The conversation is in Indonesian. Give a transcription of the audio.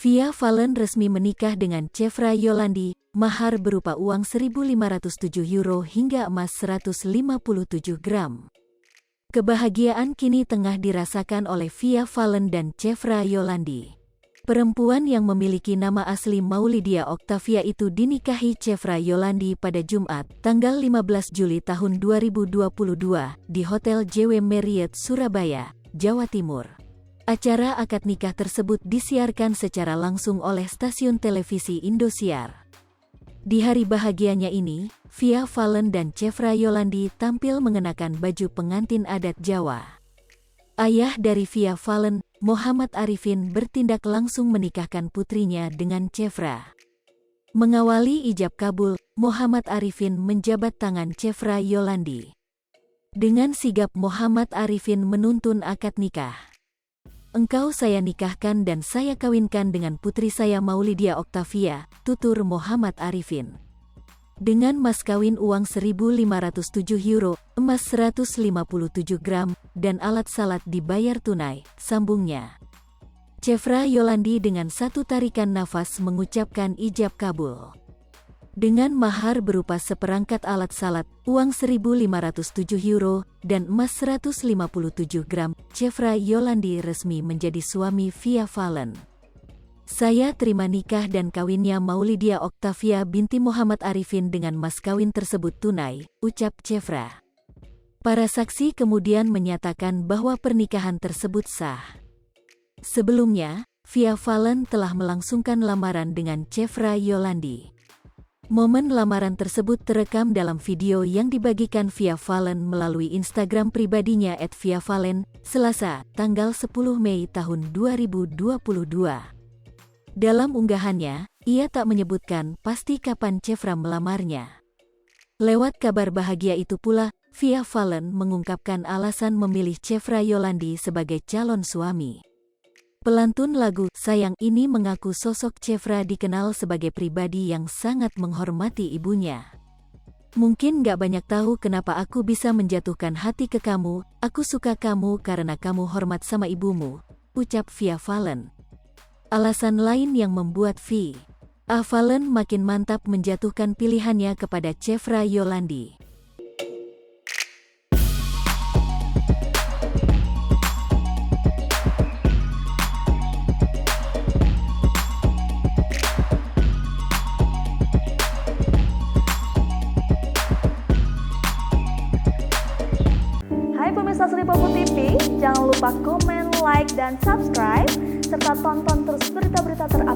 Via Valen resmi menikah dengan Chevra Yolandi, mahar berupa uang 1.507 euro hingga emas 157 gram. Kebahagiaan kini tengah dirasakan oleh Via Valen dan Chevra Yolandi. Perempuan yang memiliki nama asli Maulidia Octavia itu dinikahi Chevra Yolandi pada Jumat, tanggal 15 Juli tahun 2022 di Hotel JW Marriott Surabaya, Jawa Timur. Acara akad nikah tersebut disiarkan secara langsung oleh stasiun televisi Indosiar. Di hari bahagianya ini, Via Valen dan Chevra Yolandi tampil mengenakan baju pengantin adat Jawa. Ayah dari Via Valen, Muhammad Arifin, bertindak langsung menikahkan putrinya dengan Chevra. Mengawali ijab kabul, Muhammad Arifin menjabat tangan Chevra Yolandi. Dengan sigap Muhammad Arifin menuntun akad nikah. "Engkau saya nikahkan dan saya kawinkan dengan putri saya Maulidia Octavia," tutur Muhammad Arifin. Dengan mas kawin uang 1.507 euro, emas 157 gram, dan alat salat dibayar tunai, sambungnya. Chevra Yolandi dengan satu tarikan nafas mengucapkan ijab kabul. Dengan mahar berupa seperangkat alat salat, uang 1.507 euro, dan emas 157 gram, Chevra Yolandi resmi menjadi suami Via Valen. "Saya terima nikah dan kawinnya Maulidia Octavia binti Muhammad Arifin dengan mas kawin tersebut tunai," ucap Chevra. Para saksi kemudian menyatakan bahwa pernikahan tersebut sah. Sebelumnya, Via Valen telah melangsungkan lamaran dengan Chevra Yolandi. Momen lamaran tersebut terekam dalam video yang dibagikan Via Valen melalui Instagram pribadinya @viavalen, Selasa, tanggal 10 Mei tahun 2022. Dalam unggahannya, ia tak menyebutkan pasti kapan Chevra melamarnya. Lewat kabar bahagia itu pula, Via Valen mengungkapkan alasan memilih Chevra Yolandi sebagai calon suami. Pelantun lagu "Sayang" ini mengaku sosok Chevra dikenal sebagai pribadi yang sangat menghormati ibunya. "Mungkin gak banyak tahu kenapa aku bisa menjatuhkan hati ke kamu, aku suka kamu karena kamu hormat sama ibumu," ucap Via Valen. Alasan lain yang membuat Via Valen makin mantap menjatuhkan pilihannya kepada Chevra Yolandi. Hai pemirsa Sri Popo TV, jangan lupa komen, like, dan subscribe, serta tonton terus berita-berita terupdate